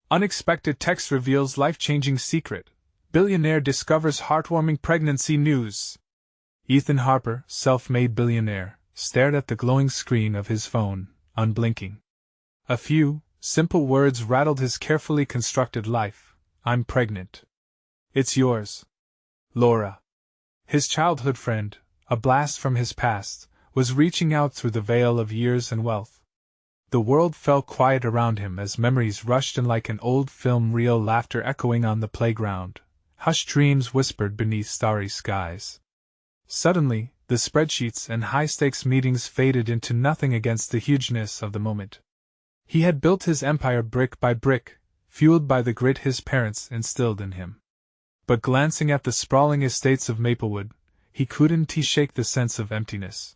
Unexpected text reveals life-changing secret. Billionaire discovers heartwarming pregnancy news. Ethan Harper, self-made billionaire, stared at the glowing screen of his phone, unblinking. A few simple words rattled his carefully constructed life. I'm pregnant. It's yours. Laura. His childhood friend, a blast from his past, was reaching out through the veil of years and wealth. The world fell quiet around him as memories rushed in like an old film reel, laughter echoing on the playground, hushed dreams whispered beneath starry skies. Suddenly, the spreadsheets and high-stakes meetings faded into nothing against the hugeness of the moment. He had built his empire brick by brick, fueled by the grit his parents instilled in him. But glancing at the sprawling estates of Maplewood, he couldn't shake the sense of emptiness.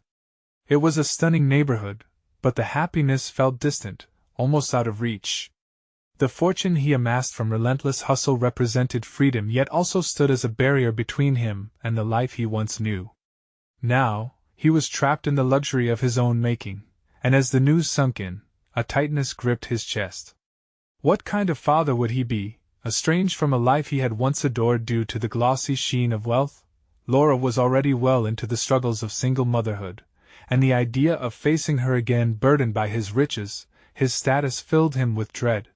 It was a stunning neighborhood, but the happiness felt distant, almost out of reach. The fortune he amassed from relentless hustle represented freedom, yet also stood as a barrier between him and the life he once knew. Now, he was trapped in the luxury of his own making, and as the news sunk in, a tightness gripped his chest. What kind of father would he be, estranged from a life he had once adored due to the glossy sheen of wealth? Laura was already well into the struggles of single motherhood, and the idea of facing her again burdened by his riches, his status, filled him with dread.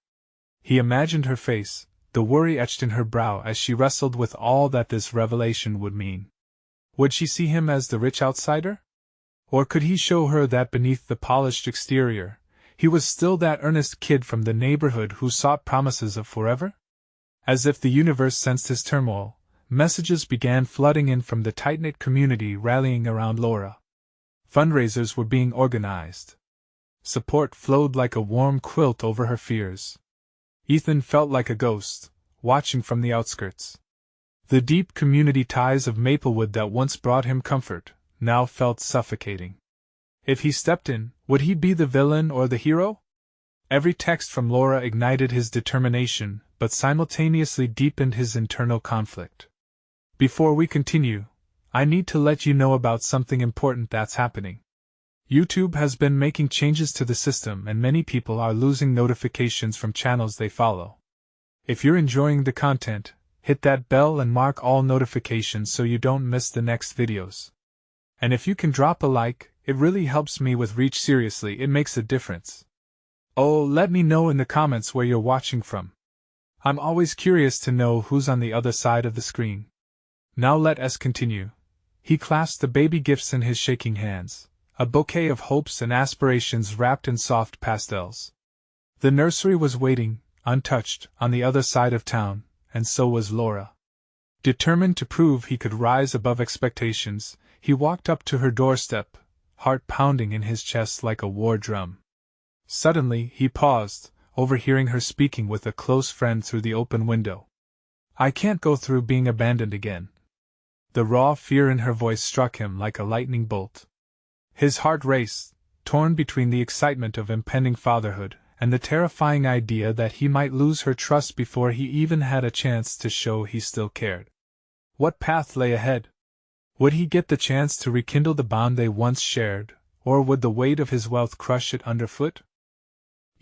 He imagined her face, the worry etched in her brow as she wrestled with all that this revelation would mean. Would she see him as the rich outsider? Or could he show her that beneath the polished exterior, he was still that earnest kid from the neighborhood who sought promises of forever? As if the universe sensed his turmoil, messages began flooding in from the tight-knit community rallying around Laura. Fundraisers were being organized. Support flowed like a warm quilt over her fears. Ethan felt like a ghost, watching from the outskirts. The deep community ties of Maplewood that once brought him comfort, now felt suffocating. If he stepped in, would he be the villain or the hero? Every text from Laura ignited his determination, but simultaneously deepened his internal conflict. Before we continue, I need to let you know about something important that's happening. YouTube has been making changes to the system and many people are losing notifications from channels they follow. If you're enjoying the content, hit that bell and mark all notifications so you don't miss the next videos. And if you can drop a like, it really helps me with reach. Seriously, it makes a difference. Oh, let me know in the comments where you're watching from. I'm always curious to know who's on the other side of the screen. Now let us continue. He clasped the baby gifts in his shaking hands, a bouquet of hopes and aspirations wrapped in soft pastels. The nursery was waiting, untouched, on the other side of town, and so was Laura. Determined to prove he could rise above expectations, he walked up to her doorstep, heart pounding in his chest like a war drum. Suddenly, he paused, overhearing her speaking with a close friend through the open window. I can't go through being abandoned again. The raw fear in her voice struck him like a lightning bolt. His heart raced, torn between the excitement of impending fatherhood and the terrifying idea that he might lose her trust before he even had a chance to show he still cared. What path lay ahead? Would he get the chance to rekindle the bond they once shared, or would the weight of his wealth crush it underfoot?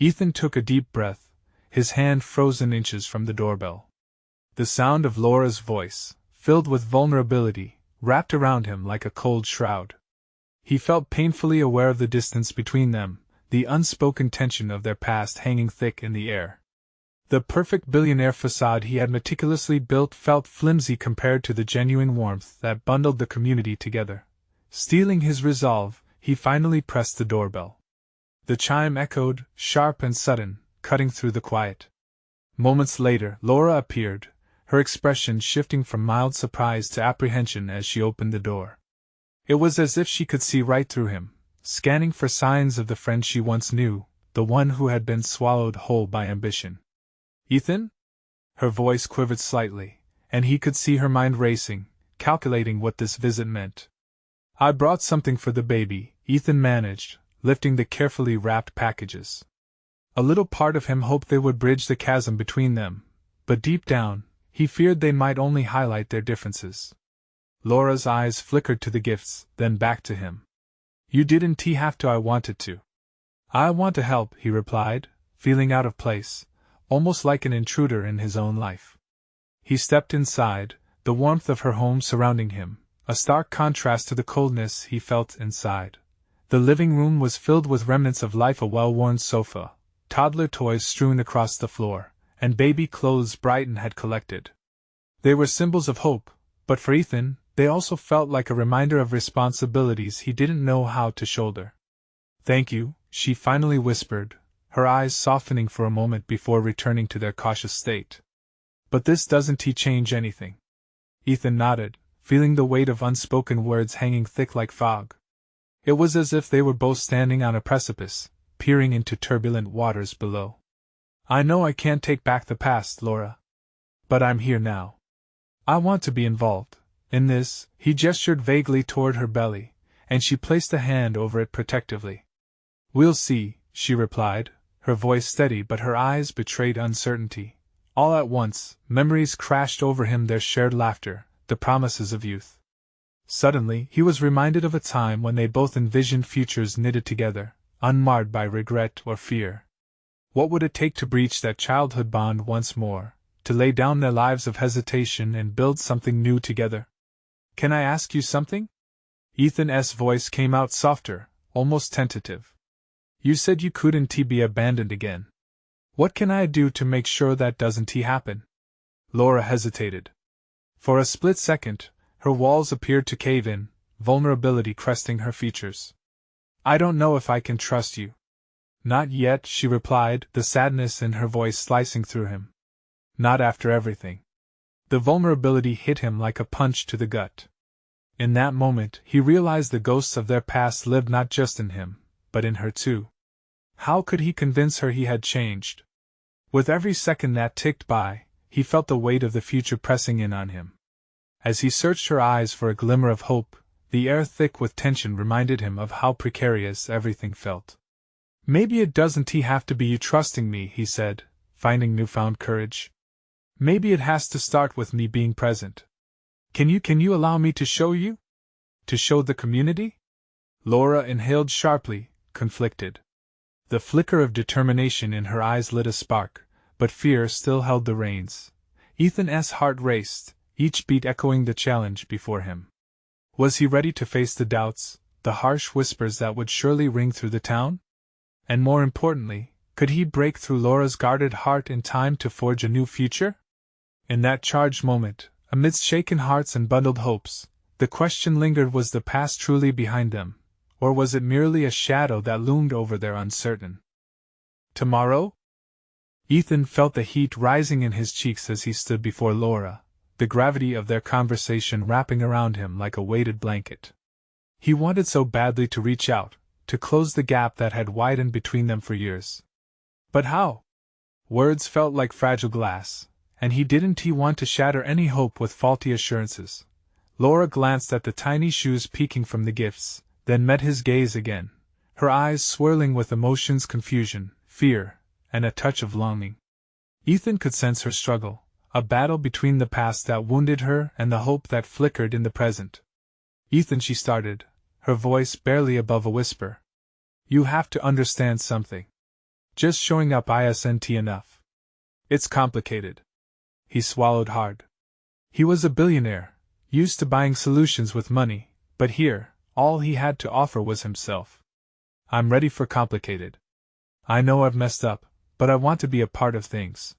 Ethan took a deep breath, his hand frozen inches from the doorbell. The sound of Laura's voice, filled with vulnerability, wrapped around him like a cold shroud. He felt painfully aware of the distance between them, the unspoken tension of their past hanging thick in the air. The perfect billionaire facade he had meticulously built felt flimsy compared to the genuine warmth that bundled the community together. Steeling his resolve, he finally pressed the doorbell. The chime echoed, sharp and sudden, cutting through the quiet. Moments later, Laura appeared, her expression shifting from mild surprise to apprehension as she opened the door. It was as if she could see right through him, scanning for signs of the friend she once knew, the one who had been swallowed whole by ambition. Ethan? Her voice quivered slightly, and he could see her mind racing, calculating what this visit meant. I brought something for the baby, Ethan managed, lifting the carefully wrapped packages. A little part of him hoped they would bridge the chasm between them, but deep down, he feared they might only highlight their differences. Laura's eyes flickered to the gifts, then back to him. You didn't have to. I wanted to. I want to help, he replied, feeling out of place, almost like an intruder in his own life. He stepped inside, the warmth of her home surrounding him, a stark contrast to the coldness he felt inside. The living room was filled with remnants of life, a well-worn sofa, toddler toys strewn across the floor, and baby clothes Brighton had collected. They were symbols of hope, but for Ethan, they also felt like a reminder of responsibilities he didn't know how to shoulder. "Thank you," she finally whispered, her eyes softening for a moment before returning to their cautious state. "But this doesn't change anything." Ethan nodded, feeling the weight of unspoken words hanging thick like fog. It was as if they were both standing on a precipice, peering into turbulent waters below. "I know I can't take back the past, Laura. But I'm here now. I want to be involved in this." He gestured vaguely toward her belly, and she placed a hand over it protectively. "We'll see," she replied, her voice steady but her eyes betrayed uncertainty. All at once, memories crashed over him, their shared laughter, the promises of youth. Suddenly, he was reminded of a time when they both envisioned futures knitted together, unmarred by regret or fear. What would it take to breach that childhood bond once more, to lay down their lives of hesitation and build something new together? "Can I ask you something?" Ethan's voice came out softer, almost tentative. "You said you couldn't be abandoned again. What can I do to make sure that doesn't happen?" Laura hesitated. For a split second, her walls appeared to cave in, vulnerability cresting her features. "I don't know if I can trust you." "Not yet," she replied, the sadness in her voice slicing through him. "Not after everything." The vulnerability hit him like a punch to the gut. In that moment, he realized the ghosts of their past lived not just in him, but in her too. How could he convince her he had changed? With every second that ticked by, he felt the weight of the future pressing in on him. As he searched her eyes for a glimmer of hope, the air thick with tension reminded him of how precarious everything felt. "Maybe it doesn't have to be you trusting me," he said, finding newfound courage. "Maybe it has to start with me being present. Can you allow me to show you? To show the community?" Laura inhaled sharply, conflicted. The flicker of determination in her eyes lit a spark, but fear still held the reins. Ethan's heart raced, each beat echoing the challenge before him. Was he ready to face the doubts, the harsh whispers that would surely ring through the town? And more importantly, could he break through Laura's guarded heart in time to forge a new future? In that charged moment, amidst shaken hearts and bundled hopes, the question lingered: was the past truly behind them, or was it merely a shadow that loomed over their uncertain tomorrow? Ethan felt the heat rising in his cheeks as he stood before Laura, the gravity of their conversation wrapping around him like a weighted blanket. He wanted so badly to reach out, to close the gap that had widened between them for years. But how? Words felt like fragile glass, and he didn't want to shatter any hope with faulty assurances. Laura glanced at the tiny shoes peeking from the gifts, then met his gaze again, her eyes swirling with emotions, confusion, fear, and a touch of longing. Ethan could sense her struggle, a battle between the past that wounded her and the hope that flickered in the present. "Ethan," she started, her voice barely above a whisper. "You have to understand something. Just showing up isn't enough. It's complicated." He swallowed hard. He was a billionaire, used to buying solutions with money, but here, all he had to offer was himself. "I'm ready for complicated. I know I've messed up, but I want to be a part of things.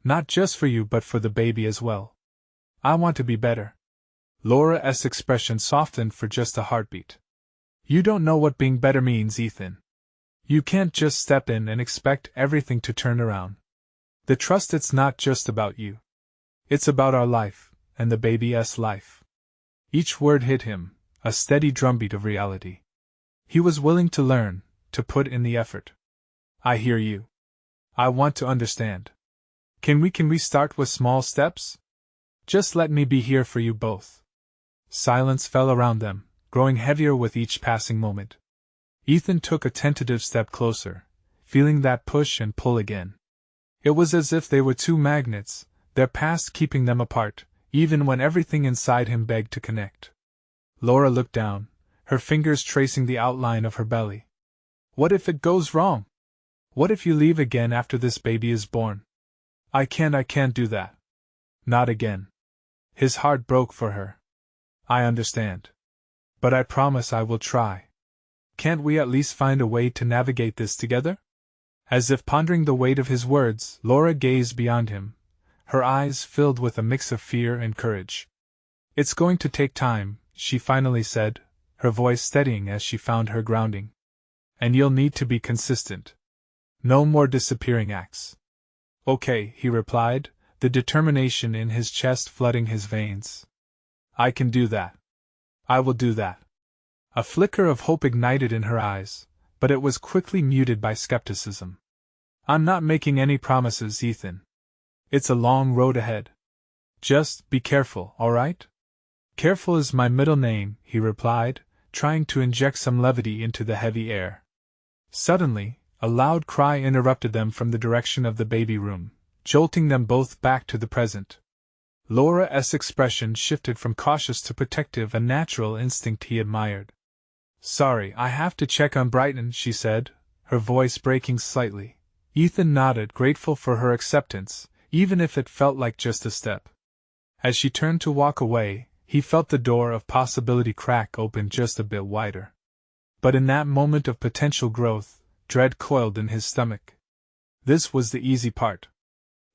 Not just for you but for the baby as well. I want to be better." Laura's expression softened for just a heartbeat. "You don't know what being better means, Ethan. You can't just step in and expect everything to turn around. The trust, it's not just about you. It's about our life, and the baby's life." Each word hit him, a steady drumbeat of reality. He was willing to learn, to put in the effort. "I hear you. I want to understand. Can we start with small steps? Just let me be here for you both." Silence fell around them, growing heavier with each passing moment. Ethan took a tentative step closer, feeling that push and pull again. It was as if they were two magnets, their past keeping them apart, even when everything inside him begged to connect. Laura looked down, her fingers tracing the outline of her belly. "What if it goes wrong? What if you leave again after this baby is born?" I can't do that. Not again. His heart broke for her. I understand. But I promise I will try. Can't we at least find a way to navigate this together? As if pondering the weight of his words, Laura gazed beyond him, her eyes filled with a mix of fear and courage. It's going to take time, she finally said, her voice steadying as she found her grounding. And you'll need to be consistent. No more disappearing acts. Okay, he replied, the determination in his chest flooding his veins. I can do that. I will do that. A flicker of hope ignited in her eyes, but it was quickly muted by skepticism. I'm not making any promises, Ethan. It's a long road ahead. Just be careful, all right? Careful is my middle name, he replied, trying to inject some levity into the heavy air. Suddenly, a loud cry interrupted them from the direction of the baby room, jolting them both back to the present. Laura's expression shifted from cautious to protective, a natural instinct he admired. Sorry, I have to check on Brighton, she said, her voice breaking slightly. Ethan nodded, grateful for her acceptance, even if it felt like just a step. As she turned to walk away, he felt the door of possibility crack open just a bit wider. But in that moment of potential growth, dread coiled in his stomach. This was the easy part.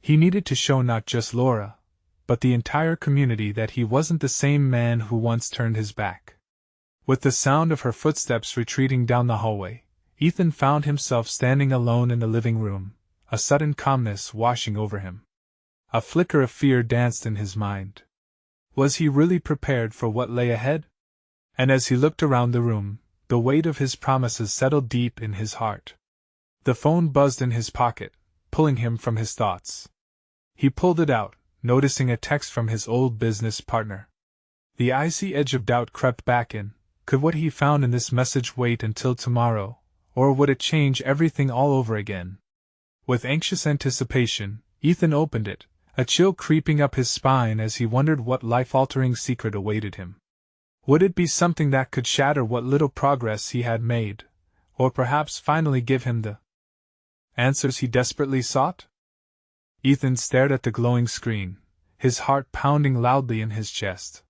He needed to show not just Laura, but the entire community that he wasn't the same man who once turned his back. With the sound of her footsteps retreating down the hallway, Ethan found himself standing alone in the living room, a sudden calmness washing over him. A flicker of fear danced in his mind. Was he really prepared for what lay ahead? And as he looked around the room, the weight of his promises settled deep in his heart. The phone buzzed in his pocket, pulling him from his thoughts. He pulled it out, noticing a text from his old business partner. The icy edge of doubt crept back in. Could what he found in this message wait until tomorrow, or would it change everything all over again? With anxious anticipation, Ethan opened it, a chill creeping up his spine as he wondered what life-altering secret awaited him. Would it be something that could shatter what little progress he had made, or perhaps finally give him the answers he desperately sought? Ethan stared at the glowing screen, his heart pounding loudly in his chest.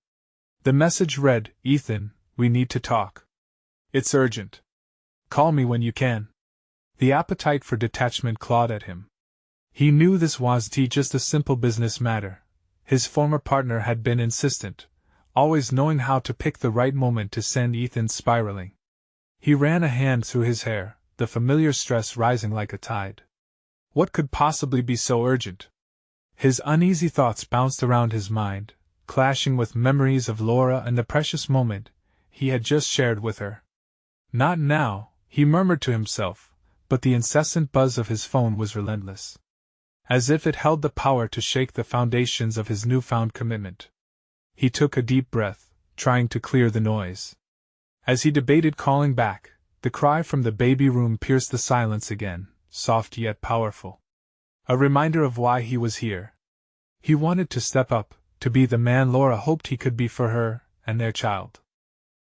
The message read, Ethan, we need to talk. It's urgent. Call me when you can. The appetite for detachment clawed at him. He knew this wasn't just a simple business matter. His former partner had been insistent, always knowing how to pick the right moment to send Ethan spiraling. He ran a hand through his hair, the familiar stress rising like a tide. What could possibly be so urgent? His uneasy thoughts bounced around his mind, clashing with memories of Laura and the precious moment he had just shared with her. Not now, he murmured to himself, but the incessant buzz of his phone was relentless. As if it held the power to shake the foundations of his newfound commitment. He took a deep breath, trying to clear the noise. As he debated calling back, the cry from the baby room pierced the silence again, soft yet powerful. A reminder of why he was here. He wanted to step up, to be the man Laura hoped he could be for her and their child.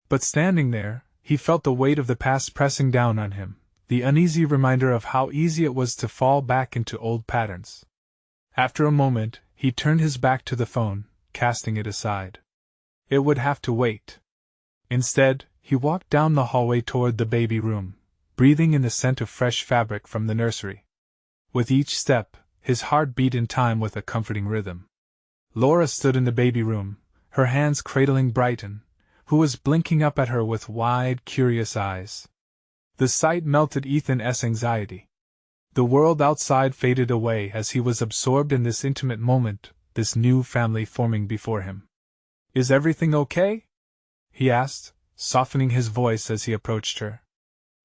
But standing there, he felt the weight of the past pressing down on him, the uneasy reminder of how easy it was to fall back into old patterns. After a moment, he turned his back to the phone, casting it aside. It would have to wait. Instead, he walked down the hallway toward the baby room, breathing in the scent of fresh fabric from the nursery. With each step, his heart beat in time with a comforting rhythm. Laura stood in the baby room, her hands cradling Brighton, who was blinking up at her with wide, curious eyes. The sight melted Ethan's anxiety. The world outside faded away as he was absorbed in this intimate moment, this new family forming before him. Is everything okay? He asked, softening his voice as he approached her.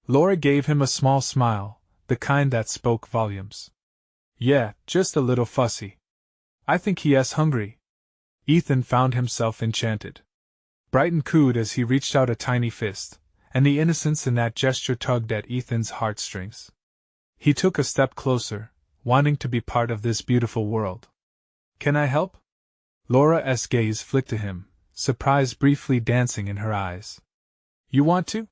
Laura gave him a small smile, the kind that spoke volumes. Yeah, just a little fussy. I think he's hungry. Ethan found himself enchanted. Brighton cooed as he reached out a tiny fist, and the innocence in that gesture tugged at Ethan's heartstrings. He took a step closer, wanting to be part of this beautiful world. Can I help? Laura's gaze flicked to him, surprise briefly dancing in her eyes. You want to?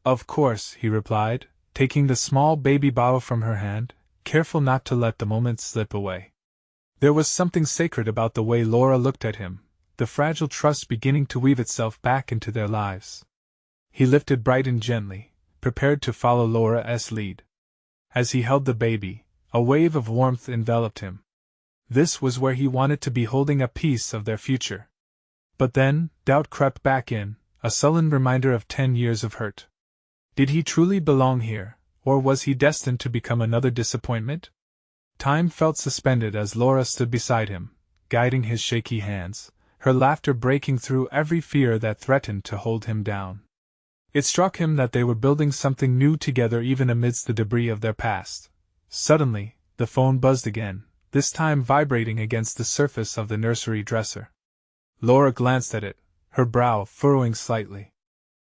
Of course, he replied, taking the small baby bottle from her hand, careful not to let the moment slip away. There was something sacred about the way Laura looked at him, the fragile trust beginning to weave itself back into their lives. He lifted Brighton gently, prepared to follow Laura's lead. As he held the baby, a wave of warmth enveloped him. This was where he wanted to be, holding a piece of their future. But then, doubt crept back in, a sullen reminder of 10 years of hurt. Did he truly belong here, or was he destined to become another disappointment? Time felt suspended as Laura stood beside him, guiding his shaky hands, her laughter breaking through every fear that threatened to hold him down. It struck him that they were building something new together even amidst the debris of their past. Suddenly, the phone buzzed again, this time vibrating against the surface of the nursery dresser. Laura glanced at it, her brow furrowing slightly.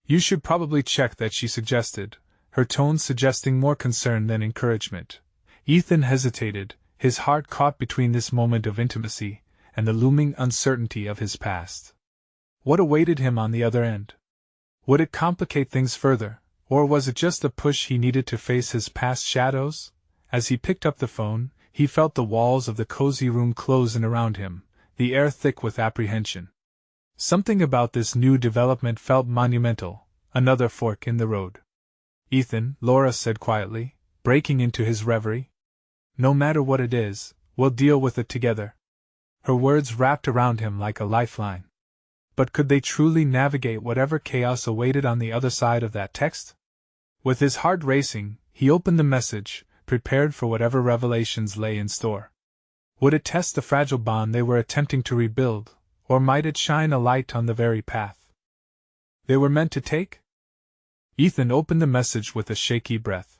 "You should probably check that," she suggested, her tone suggesting more concern than encouragement. Ethan hesitated, his heart caught between this moment of intimacy and the looming uncertainty of his past. What awaited him on the other end? Would it complicate things further, or was it just a push he needed to face his past shadows? As he picked up the phone, he felt the walls of the cozy room close in around him, the air thick with apprehension. Something about this new development felt monumental, another fork in the road. "Ethan," Laura said quietly, breaking into his reverie. "No matter what it is, we'll deal with it together." Her words wrapped around him like a lifeline. But could they truly navigate whatever chaos awaited on the other side of that text? With his heart racing, he opened the message, prepared for whatever revelations lay in store. Would it test the fragile bond they were attempting to rebuild, or might it shine a light on the very path they were meant to take? Ethan opened the message with a shaky breath.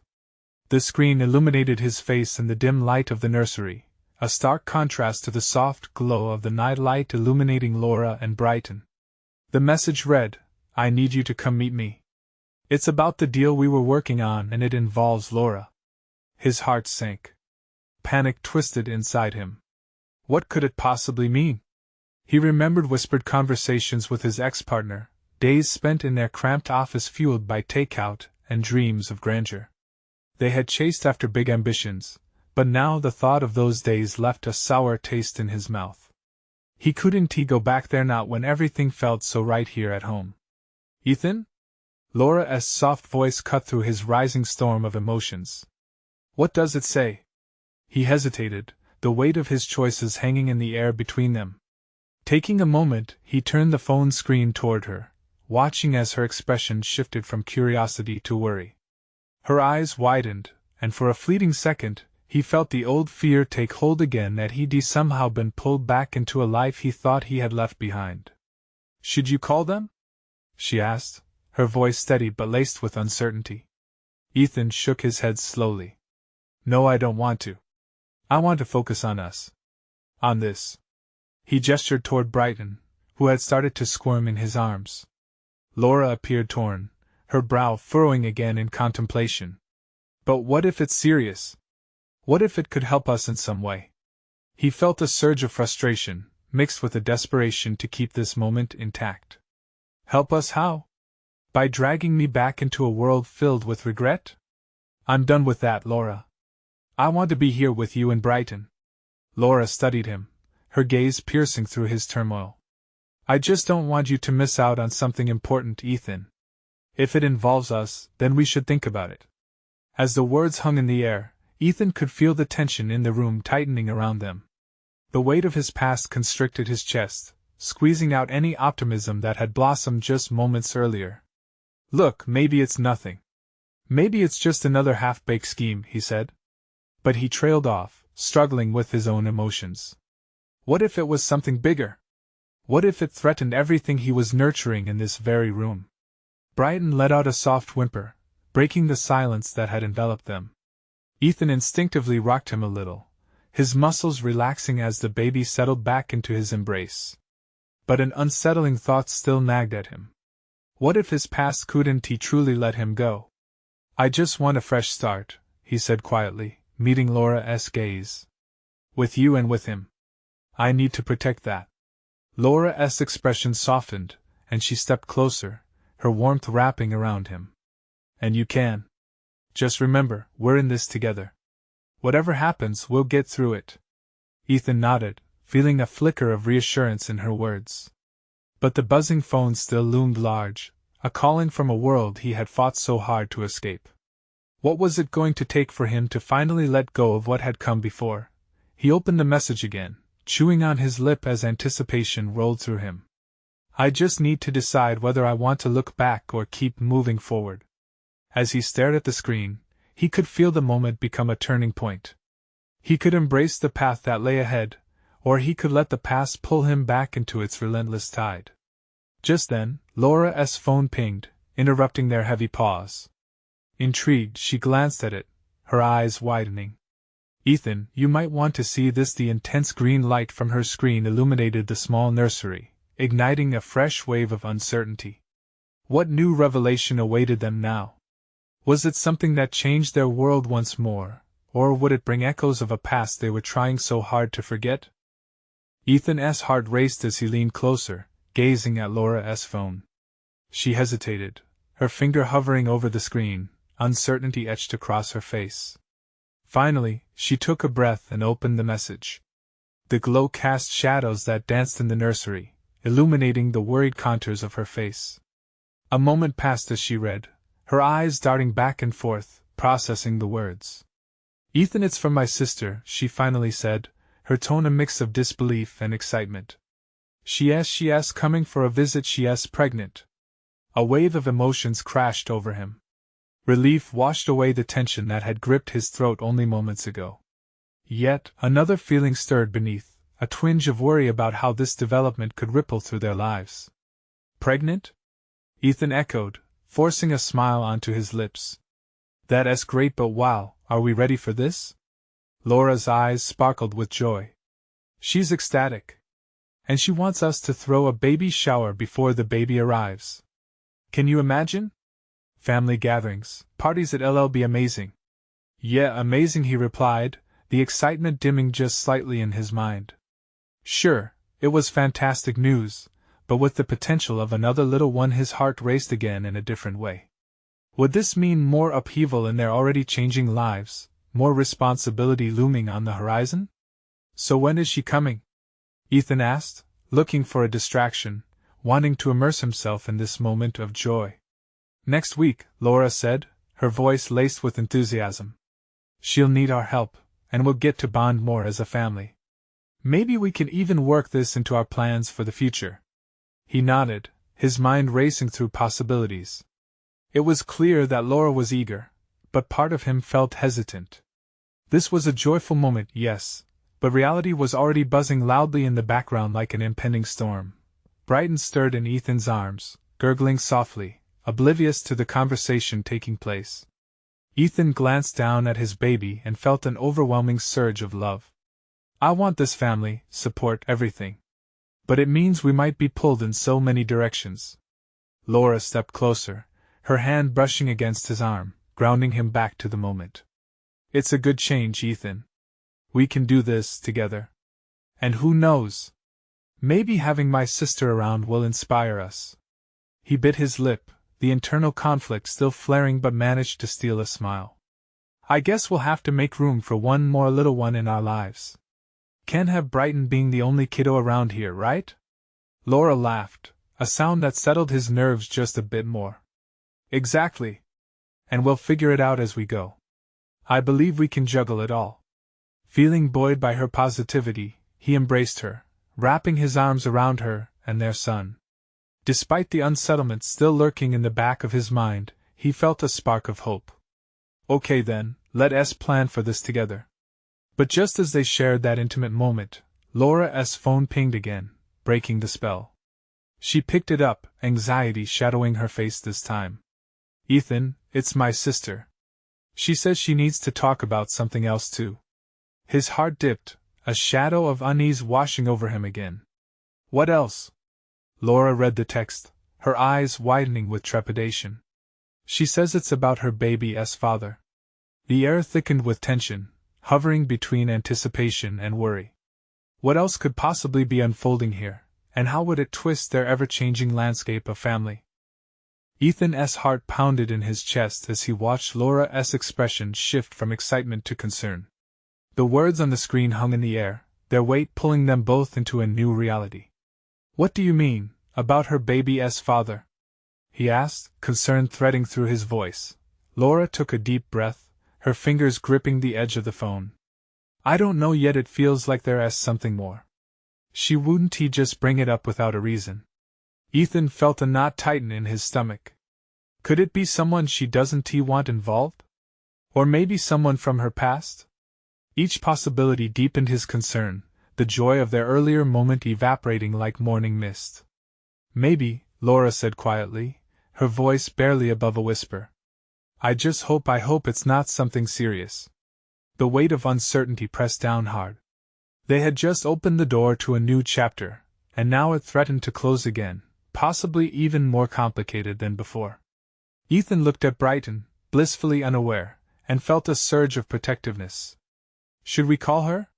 The screen illuminated his face in the dim light of the nursery, a stark contrast to the soft glow of the night light illuminating Laura and Brighton. The message read, "I need you to come meet me. It's about the deal we were working on and it involves Laura." His heart sank. Panic twisted inside him. What could it possibly mean? He remembered whispered conversations with his ex-partner, days spent in their cramped office fueled by takeout and dreams of grandeur. They had chased after big ambitions, but now the thought of those days left a sour taste in his mouth. He couldn't go back there, not when everything felt so right here at home. "Ethan?" Laura's soft voice cut through his rising storm of emotions. "What does it say?" He hesitated, the weight of his choices hanging in the air between them. Taking a moment, he turned the phone screen toward her, watching as her expression shifted from curiosity to worry. Her eyes widened, and for a fleeting second, he felt the old fear take hold again that he'd somehow been pulled back into a life he thought he had left behind. "Should you call them?" she asked, her voice steady but laced with uncertainty. Ethan shook his head slowly. "No, I don't want to. I want to focus on us. On this." He gestured toward Brighton, who had started to squirm in his arms. Laura appeared torn, her brow furrowing again in contemplation. "But what if it's serious? What if it could help us in some way?" He felt a surge of frustration, mixed with a desperation to keep this moment intact. "Help us how? By dragging me back into a world filled with regret? I'm done with that, Laura. I want to be here with you in Brighton." Laura studied him, her gaze piercing through his turmoil. "I just don't want you to miss out on something important, Ethan. If it involves us, then we should think about it." As the words hung in the air, Ethan could feel the tension in the room tightening around them. The weight of his past constricted his chest, squeezing out any optimism that had blossomed just moments earlier. "Look, maybe it's nothing. Maybe it's just another half-baked scheme," he said. But he trailed off, struggling with his own emotions. What if it was something bigger? What if it threatened everything he was nurturing in this very room? Brighton let out a soft whimper, breaking the silence that had enveloped them. Ethan instinctively rocked him a little, his muscles relaxing as the baby settled back into his embrace. But an unsettling thought still nagged at him. What if his past couldn't truly let him go? "I just want a fresh start," he said quietly, meeting Laura's gaze. "With you and with him. I need to protect that." Laura's expression softened, and she stepped closer, her warmth wrapping around him. "And you can. Just remember, we're in this together. Whatever happens, we'll get through it." Ethan nodded, feeling a flicker of reassurance in her words. But the buzzing phone still loomed large, a calling from a world he had fought so hard to escape. What was it going to take for him to finally let go of what had come before? He opened the message again, chewing on his lip as anticipation rolled through him. I just need to decide whether I want to look back or keep moving forward. As he stared at the screen, he could feel the moment become a turning point. He could embrace the path that lay ahead, or he could let the past pull him back into its relentless tide. Just then, Laura's phone pinged, interrupting their heavy pause. Intrigued, she glanced at it, her eyes widening. Ethan, you might want to see this. The intense green light from her screen illuminated the small nursery, igniting a fresh wave of uncertainty. What new revelation awaited them now? Was it something that changed their world once more, or would it bring echoes of a past they were trying so hard to forget? Ethan's heart raced as he leaned closer, gazing at Laura's phone. She hesitated, her finger hovering over the screen, uncertainty etched across her face. Finally, she took a breath and opened the message. The glow cast shadows that danced in the nursery, illuminating the worried contours of her face. A moment passed as she read, her eyes darting back and forth, processing the words. Ethan, it's from my sister, she finally said, her tone a mix of disbelief and excitement. She's coming for a visit. She's pregnant. A wave of emotions crashed over him. Relief washed away the tension that had gripped his throat only moments ago. Yet, another feeling stirred beneath, a twinge of worry about how this development could ripple through their lives. Pregnant? Ethan echoed, forcing a smile onto his lips. That's great, but wow, are we ready for this? Laura's eyes sparkled with joy. She's ecstatic. And she wants us to throw a baby shower before the baby arrives. Can you imagine? Family gatherings, parties at LL be amazing. Yeah, amazing, he replied, the excitement dimming just slightly in his mind. Sure, it was fantastic news, but with the potential of another little one, his heart raced again in a different way. Would this mean more upheaval in their already changing lives, more responsibility looming on the horizon? So when is she coming? Ethan asked, looking for a distraction, wanting to immerse himself in this moment of joy. Next week, Laura said, her voice laced with enthusiasm. She'll need our help, and we'll get to bond more as a family. Maybe we can even work this into our plans for the future. He nodded, his mind racing through possibilities. It was clear that Laura was eager, but part of him felt hesitant. This was a joyful moment, yes, but reality was already buzzing loudly in the background like an impending storm. Brighton stirred in Ethan's arms, gurgling softly, oblivious to the conversation taking place. Ethan glanced down at his baby and felt an overwhelming surge of love. I want this family, support, everything. But it means we might be pulled in so many directions. Laura stepped closer, her hand brushing against his arm, grounding him back to the moment. It's a good change, Ethan. We can do this together. And who knows? Maybe having my sister around will inspire us. He bit his lip, the internal conflict still flaring, but managed to steal a smile. I guess we'll have to make room for one more little one in our lives. Can't have Brighton being the only kiddo around here, right? Laura laughed, a sound that settled his nerves just a bit more. Exactly. And we'll figure it out as we go. I believe we can juggle it all. Feeling buoyed by her positivity, he embraced her, wrapping his arms around her and their son. Despite the unsettlement still lurking in the back of his mind, he felt a spark of hope. Okay then, let's plan for this together. But just as they shared that intimate moment, Laura's phone pinged again, breaking the spell. She picked it up, anxiety shadowing her face this time. Ethan, it's my sister. She says she needs to talk about something else too. His heart dipped, a shadow of unease washing over him again. What else? Laura read the text, her eyes widening with trepidation. She says it's about her baby's father. The air thickened with tension, hovering between anticipation and worry. What else could possibly be unfolding here, and how would it twist their ever-changing landscape of family? Ethan's heart pounded in his chest as he watched Laura's expression shift from excitement to concern. The words on the screen hung in the air, their weight pulling them both into a new reality. "What do you mean, about her baby's father?" he asked, concern threading through his voice. Laura took a deep breath, her fingers gripping the edge of the phone. "I don't know yet, it feels like there's something more. Wouldn't he just bring it up without a reason?" Ethan felt a knot tighten in his stomach. Could it be someone she doesn't want involved? Or maybe someone from her past? Each possibility deepened his concern, the joy of their earlier moment evaporating like morning mist. "Maybe," Laura said quietly, her voice barely above a whisper. I hope it's not something serious." The weight of uncertainty pressed down hard. They had just opened the door to a new chapter, and now it threatened to close again, possibly even more complicated than before. Ethan looked at Brighton, blissfully unaware, and felt a surge of protectiveness. "Should we call her?"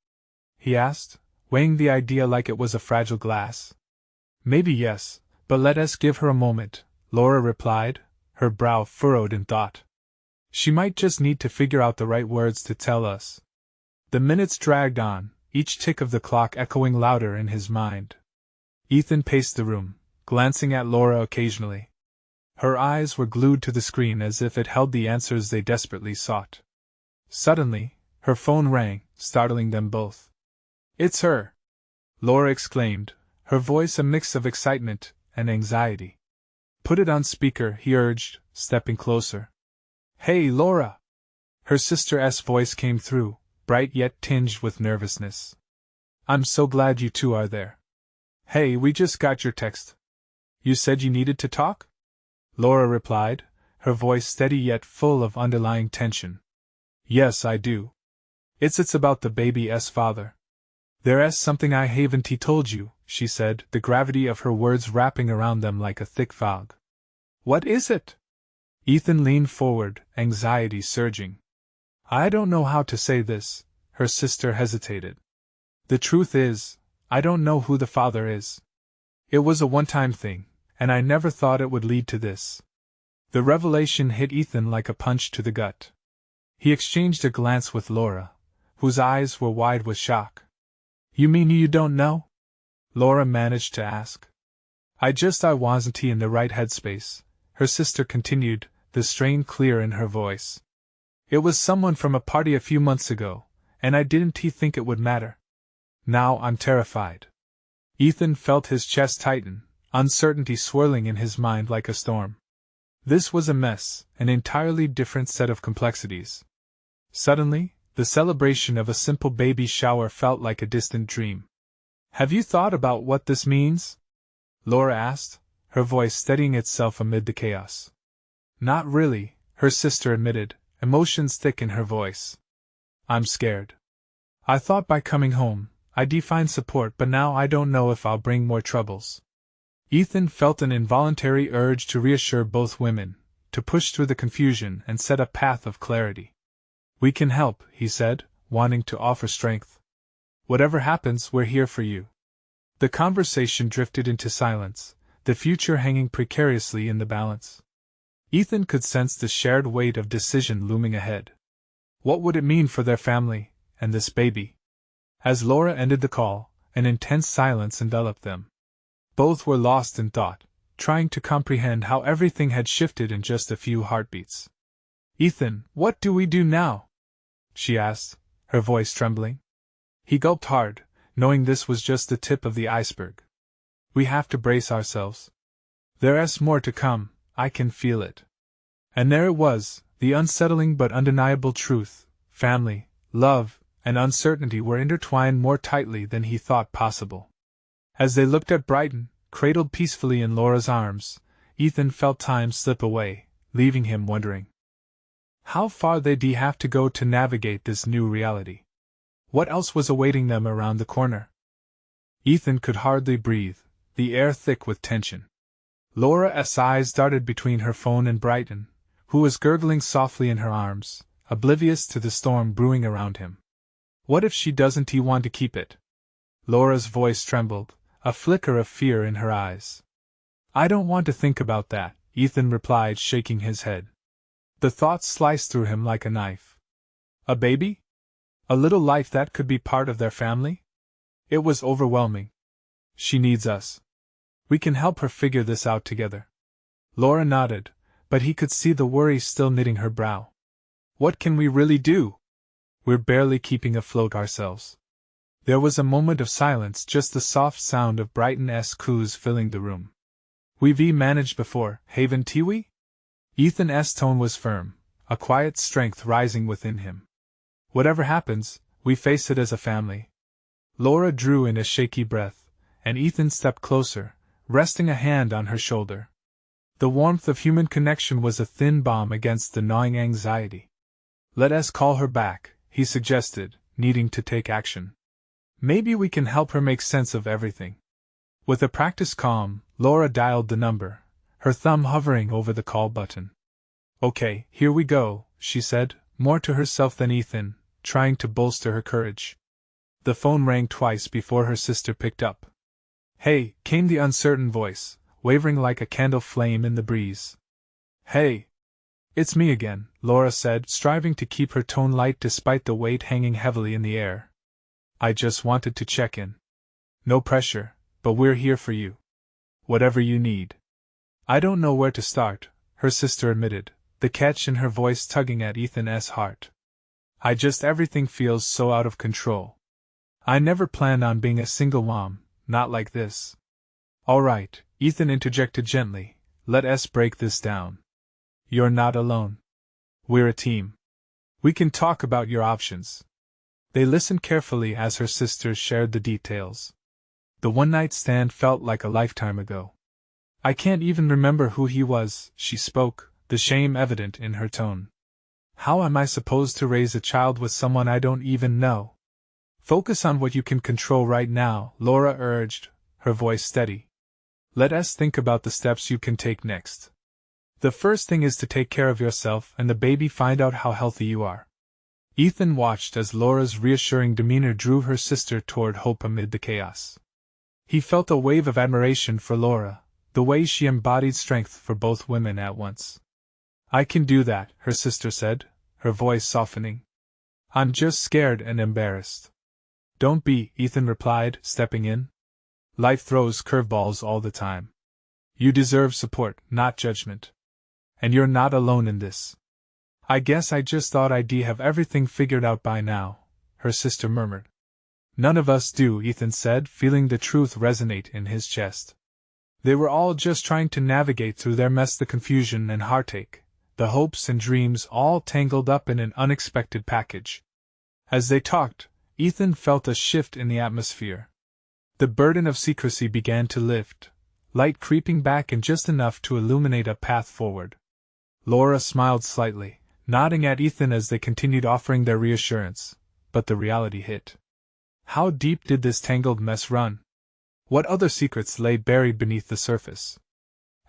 he asked, weighing the idea like it was a fragile glass. "Maybe yes, but let us give her a moment," Laura replied, her brow furrowed in thought. "She might just need to figure out the right words to tell us." The minutes dragged on, each tick of the clock echoing louder in his mind. Ethan paced the room, glancing at Laura occasionally. Her eyes were glued to the screen as if it held the answers they desperately sought. Suddenly, her phone rang, startling them both. "It's her!" Laura exclaimed, her voice a mix of excitement and anxiety. "Put it on speaker," he urged, stepping closer. "Hey, Laura!" Her sister's voice came through, bright yet tinged with nervousness. "I'm so glad you two are there. Hey, we just got your text. You said you needed to talk?" Laura replied, her voice steady yet full of underlying tension. "Yes, I do. It's about the baby's father. There's something I haven't told you," she said, the gravity of her words wrapping around them like a thick fog. "What is it?" Ethan leaned forward, anxiety surging. "I don't know how to say this," her sister hesitated. "The truth is, I don't know who the father is. It was a one-time thing, and I never thought it would lead to this." The revelation hit Ethan like a punch to the gut. He exchanged a glance with Laura, whose eyes were wide with shock. "You mean you don't know?" Laura managed to ask. I wasn't in the right headspace," her sister continued, the strain clear in her voice. "It was someone from a party a few months ago, and I didn't think it would matter. Now I'm terrified." Ethan felt his chest tighten, uncertainty swirling in his mind like a storm. This was a mess, an entirely different set of complexities. Suddenly, the celebration of a simple baby shower felt like a distant dream. "Have you thought about what this means?" Laura asked, her voice steadying itself amid the chaos. "Not really," her sister admitted, emotions thick in her voice. "I'm scared. I thought by coming home, I'd find support, but now I don't know if I'll bring more troubles." Ethan felt an involuntary urge to reassure both women, to push through the confusion and set a path of clarity. "We can help," he said, wanting to offer strength. "Whatever happens, we're here for you." The conversation drifted into silence, the future hanging precariously in the balance. Ethan could sense the shared weight of decision looming ahead. What would it mean for their family, and this baby? As Laura ended the call, an intense silence enveloped them. Both were lost in thought, trying to comprehend how everything had shifted in just a few heartbeats. "Ethan, what do we do now?" she asked, her voice trembling. He gulped hard, knowing this was just the tip of the iceberg. "We have to brace ourselves. There's more to come, I can feel it." And there it was, the unsettling but undeniable truth: family, love, and uncertainty were intertwined more tightly than he thought possible. As they looked at Brighton, cradled peacefully in Laura's arms, Ethan felt time slip away, leaving him wondering how far they'd have to go to navigate this new reality. What else was awaiting them around the corner? Ethan could hardly breathe, the air thick with tension. Laura's eyes darted between her phone and Brighton, who was gurgling softly in her arms, oblivious to the storm brewing around him. What if she doesn't want to keep it? Laura's voice trembled, a flicker of fear in her eyes. "I don't want to think about that," Ethan replied, shaking his head. The thought sliced through him like a knife. A baby? A little life that could be part of their family? It was overwhelming. She needs us. We can help her figure this out together. Laura nodded, but he could see the worry still knitting her brow. What can we really do? We're barely keeping afloat ourselves. There was a moment of silence, just the soft sound of Brighton's coos filling the room. We've managed before, haven't we? Ethan's tone was firm, a quiet strength rising within him. Whatever happens, we face it as a family. Laura drew in a shaky breath, and Ethan stepped closer, resting a hand on her shoulder. The warmth of human connection was a thin balm against the gnawing anxiety. Let us call her back, he suggested, needing to take action. Maybe we can help her make sense of everything. With a practiced calm, Laura dialed the number, her thumb hovering over the call button. Okay, here we go, she said, more to herself than Ethan, trying to bolster her courage. The phone rang twice before her sister picked up. Hey, came the uncertain voice, wavering like a candle flame in the breeze. Hey. It's me again, Laura said, striving to keep her tone light despite the weight hanging heavily in the air. I just wanted to check in. No pressure, but we're here for you. Whatever you need. I don't know where to start, her sister admitted, the catch in her voice tugging at Ethan's heart. Everything feels so out of control. I never planned on being a single mom, not like this. All right, Ethan interjected gently, let us break this down. You're not alone. We're a team. We can talk about your options. They listened carefully as her sisters shared the details. The one-night stand felt like a lifetime ago. I can't even remember who he was, she spoke, the shame evident in her tone. How am I supposed to raise a child with someone I don't even know? Focus on what you can control right now, Laura urged, her voice steady. Let us think about the steps you can take next. The first thing is to take care of yourself and the baby, find out how healthy you are. Ethan watched as Laura's reassuring demeanor drew her sister toward hope amid the chaos. He felt a wave of admiration for Laura, the way she embodied strength for both women at once. I can do that, her sister said, her voice softening. I'm just scared and embarrassed. Don't be, Ethan replied, stepping in. Life throws curveballs all the time. You deserve support, not judgment. And you're not alone in this. I guess I just thought I'd have everything figured out by now, her sister murmured. None of us do, Ethan said, feeling the truth resonate in his chest. They were all just trying to navigate through their mess, the confusion and heartache, the hopes and dreams all tangled up in an unexpected package. As they talked, Ethan felt a shift in the atmosphere. The burden of secrecy began to lift, light creeping back and just enough to illuminate a path forward. Laura smiled slightly, nodding at Ethan as they continued offering their reassurance, but the reality hit. How deep did this tangled mess run? What other secrets lay buried beneath the surface?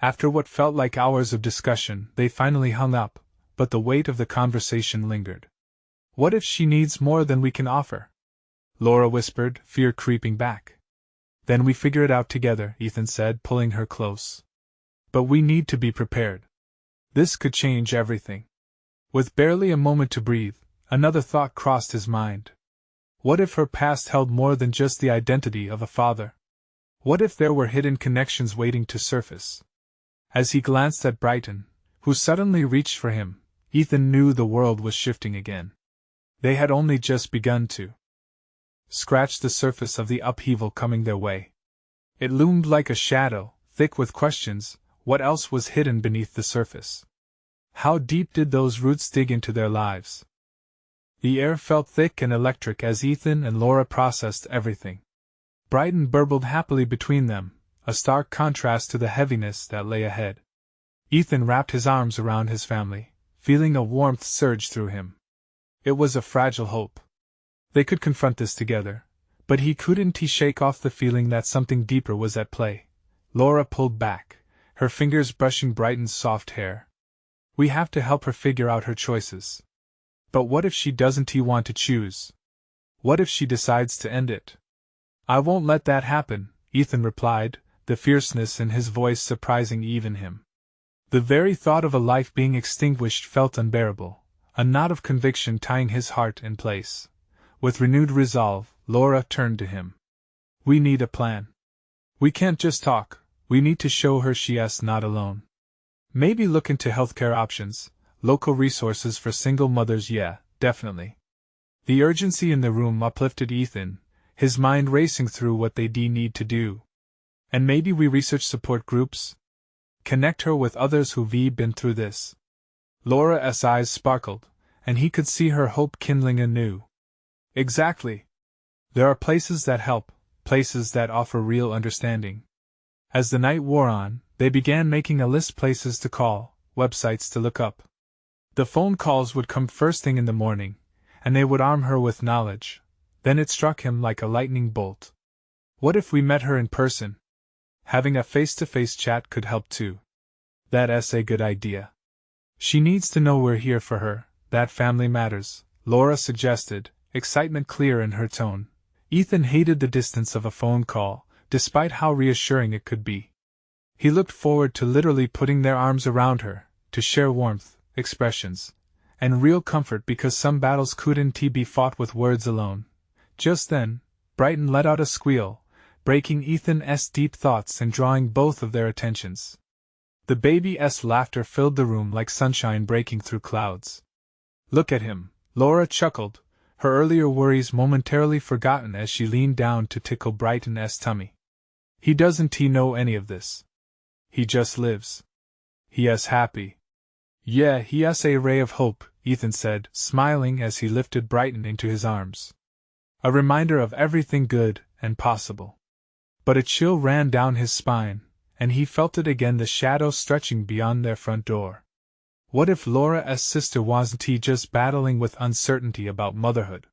After what felt like hours of discussion, they finally hung up, but the weight of the conversation lingered. What if she needs more than we can offer? Laura whispered, fear creeping back. Then we figure it out together, Ethan said, pulling her close. But we need to be prepared. This could change everything. With barely a moment to breathe, another thought crossed his mind. What if her past held more than just the identity of a father? What if there were hidden connections waiting to surface? As he glanced at Brighton, who suddenly reached for him, Ethan knew the world was shifting again. They had only just begun to scratch the surface of the upheaval coming their way. It loomed like a shadow, thick with questions. What else was hidden beneath the surface? How deep did those roots dig into their lives? The air felt thick and electric as Ethan and Laura processed everything. Brighton burbled happily between them, a stark contrast to the heaviness that lay ahead. Ethan wrapped his arms around his family, feeling a warmth surge through him. It was a fragile hope. They could confront this together, but he couldn't shake off the feeling that something deeper was at play. Laura pulled back, her fingers brushing Brighton's soft hair. We have to help her figure out her choices. But what if she doesn't want to choose? What if she decides to end it? I won't let that happen, Ethan replied, the fierceness in his voice surprising even him. The very thought of a life being extinguished felt unbearable, a knot of conviction tying his heart in place. With renewed resolve, Laura turned to him. We need a plan. We can't just talk, we need to show her she's not alone. Maybe look into healthcare options, local resources for single mothers, yeah, definitely. The urgency in the room uplifted Ethan, his mind racing through what they need to do. And maybe we research support groups? Connect her with others who've been through this. Laura's eyes sparkled, and he could see her hope kindling anew. Exactly. There are places that help, places that offer real understanding. As the night wore on, they began making a list: places to call, websites to look up. The phone calls would come first thing in the morning, and they would arm her with knowledge. Then it struck him like a lightning bolt. What if we met her in person? Having a face-to-face chat could help too. That's a good idea. She needs to know we're here for her, that family matters, Laura suggested, excitement clear in her tone. Ethan hated the distance of a phone call, despite how reassuring it could be. He looked forward to literally putting their arms around her, to share warmth, expressions, and real comfort, because some battles couldn't be fought with words alone. Just then, Brighton let out a squeal, breaking Ethan's deep thoughts and drawing both of their attentions. The baby's laughter filled the room like sunshine breaking through clouds. Look at him, Laura chuckled, her earlier worries momentarily forgotten as she leaned down to tickle Brighton's tummy. He doesn't know any of this. He just lives. He's happy. Yeah, he's a ray of hope, Ethan said, smiling as he lifted Brighton into his arms. A reminder of everything good and possible. But a chill ran down his spine, and he felt it again, the shadow stretching beyond their front door. What if Laura's sister wasn't just battling with uncertainty about motherhood?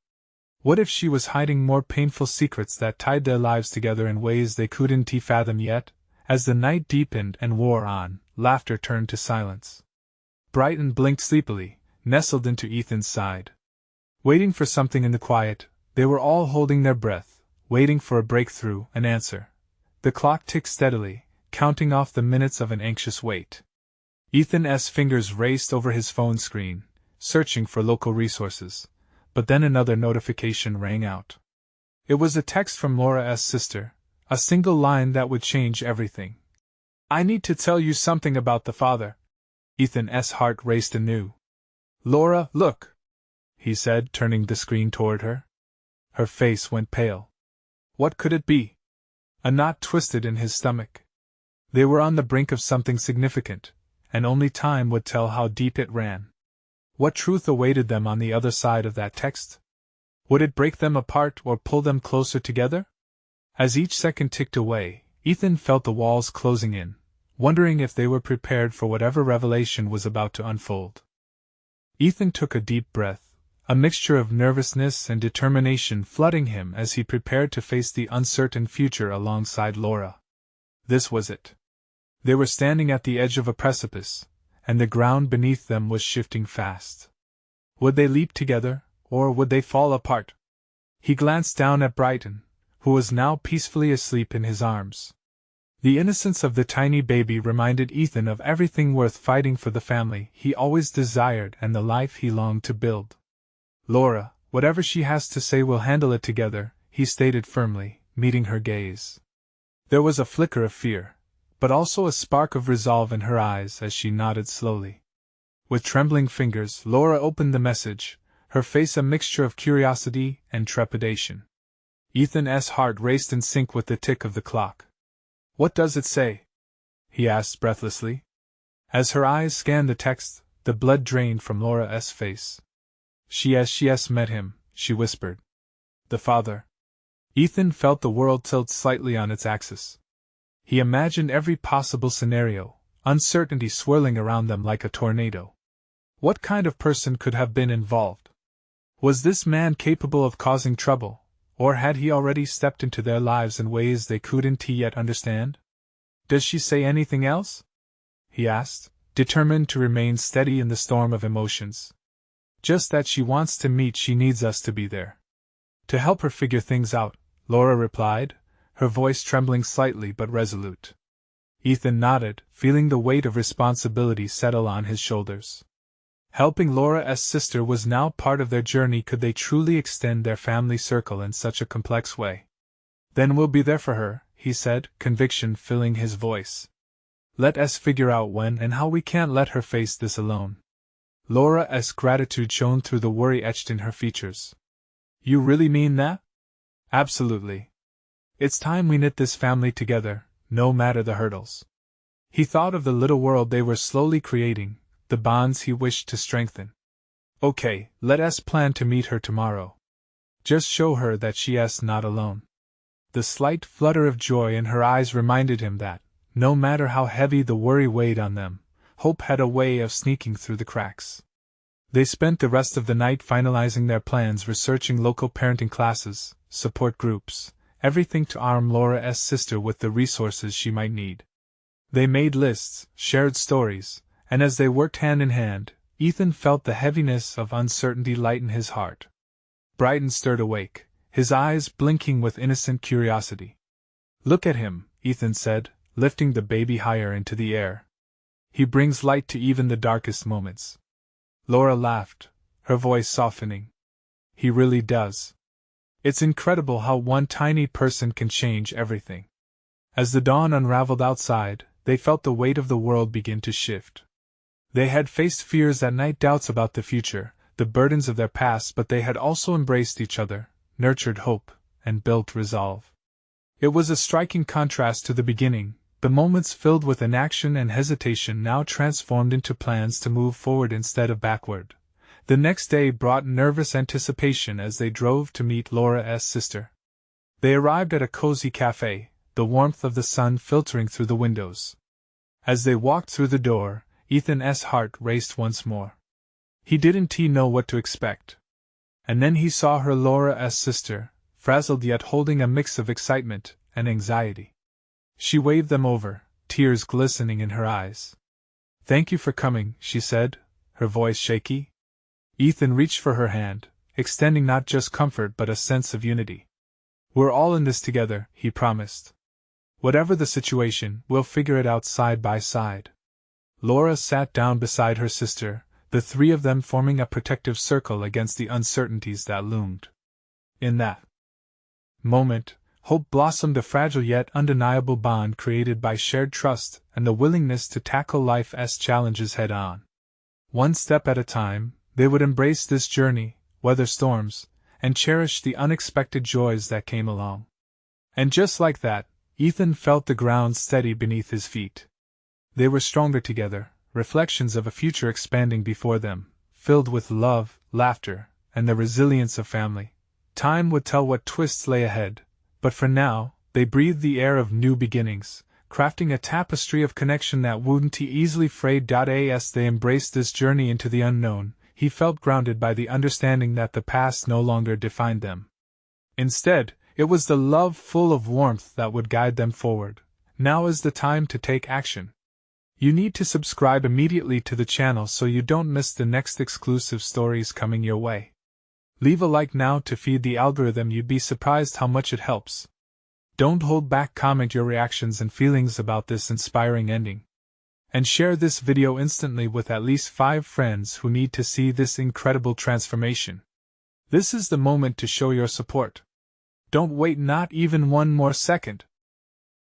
What if she was hiding more painful secrets that tied their lives together in ways they couldn't fathom yet? As the night deepened and wore on, laughter turned to silence. Brighton blinked sleepily, nestled into Ethan's side. Waiting for something in the quiet, they were all holding their breath, waiting for a breakthrough, an answer. The clock ticked steadily, counting off the minutes of an anxious wait. Ethan's fingers raced over his phone screen, searching for local resources, but then another notification rang out. It was a text from Laura's sister, a single line that would change everything. I need to tell you something about the father. Ethan's heart raced anew. Laura, look, he said, turning the screen toward her. Her face went pale. What could it be? A knot twisted in his stomach. They were on the brink of something significant, and only time would tell how deep it ran. What truth awaited them on the other side of that text? Would it break them apart or pull them closer together? As each second ticked away, Ethan felt the walls closing in, wondering if they were prepared for whatever revelation was about to unfold. Ethan took a deep breath, a mixture of nervousness and determination flooding him as he prepared to face the uncertain future alongside Laura. This was it. They were standing at the edge of a precipice, and the ground beneath them was shifting fast. Would they leap together, or would they fall apart? He glanced down at Brighton, who was now peacefully asleep in his arms. The innocence of the tiny baby reminded Ethan of everything worth fighting for, the family he always desired and the life he longed to build. Laura, whatever she has to say, we'll handle it together, he stated firmly, meeting her gaze. There was a flicker of fear, but also a spark of resolve in her eyes as she nodded slowly. With trembling fingers, Laura opened the message, her face a mixture of curiosity and trepidation. Ethan's heart raced in sync with the tick of the clock. What does it say? He asked breathlessly. As her eyes scanned the text, the blood drained from Laura's face. She's met him, she whispered. The father. Ethan felt the world tilt slightly on its axis. He imagined every possible scenario, uncertainty swirling around them like a tornado. What kind of person could have been involved? Was this man capable of causing trouble, or had he already stepped into their lives in ways they couldn't yet understand? Does she say anything else? He asked, determined to remain steady in the storm of emotions. Just that she wants to meet, she needs us to be there. To help her figure things out, Laura replied, her voice trembling slightly but resolute. Ethan nodded, feeling the weight of responsibility settle on his shoulders. Helping Laura's sister was now part of their journey. Could they truly extend their family circle in such a complex way? Then we'll be there for her, he said, conviction filling his voice. Let us figure out when and how we can't let her face this alone. Laura's gratitude shone through the worry etched in her features. You really mean that? Absolutely. It's time we knit this family together, no matter the hurdles. He thought of the little world they were slowly creating, the bonds he wished to strengthen. Okay, let us plan to meet her tomorrow. Just show her that she's not alone. The slight flutter of joy in her eyes reminded him that, no matter how heavy the worry weighed on them, hope had a way of sneaking through the cracks. They spent the rest of the night finalizing their plans, researching local parenting classes, support groups, everything to arm Laura's sister with the resources she might need. They made lists, shared stories, and as they worked hand in hand, Ethan felt the heaviness of uncertainty lighten his heart. Brighton stirred awake, his eyes blinking with innocent curiosity. Look at him, Ethan said, lifting the baby higher into the air. He brings light to even the darkest moments. Laura laughed, her voice softening. He really does. It's incredible how one tiny person can change everything. As the dawn unraveled outside, they felt the weight of the world begin to shift. They had faced fears at night, doubts about the future, the burdens of their past, but they had also embraced each other, nurtured hope, and built resolve. It was a striking contrast to the beginning, the moments filled with inaction and hesitation now transformed into plans to move forward instead of backward. The next day brought nervous anticipation as they drove to meet Laura's sister. They arrived at a cozy cafe, the warmth of the sun filtering through the windows. As they walked through the door, Ethan's heart raced once more. He didn't know what to expect. And then he saw her, Laura's sister, frazzled yet holding a mix of excitement and anxiety. She waved them over, tears glistening in her eyes. Thank you for coming, she said, her voice shaky. Ethan reached for her hand, extending not just comfort but a sense of unity. We're all in this together, he promised. Whatever the situation, we'll figure it out side by side. Laura sat down beside her sister, the three of them forming a protective circle against the uncertainties that loomed. In that moment, hope blossomed, a fragile yet undeniable bond created by shared trust and the willingness to tackle life's challenges head-on. One step at a time, they would embrace this journey, weather storms, and cherish the unexpected joys that came along. And just like that, Ethan felt the ground steady beneath his feet. They were stronger together, reflections of a future expanding before them, filled with love, laughter, and the resilience of family. Time would tell what twists lay ahead, but for now, they breathed the air of new beginnings, crafting a tapestry of connection that wouldn't easily frayed. As they embraced this journey into the unknown, he felt grounded by the understanding that the past no longer defined them. Instead, it was the love full of warmth that would guide them forward. Now is the time to take action. You need to subscribe immediately to the channel so you don't miss the next exclusive stories coming your way. Leave a like now to feed the algorithm, you'd be surprised how much it helps. Don't hold back, comment your reactions and feelings about this inspiring ending. And share this video instantly with at least 5 friends who need to see this incredible transformation. This is the moment to show your support. Don't wait not even one more second.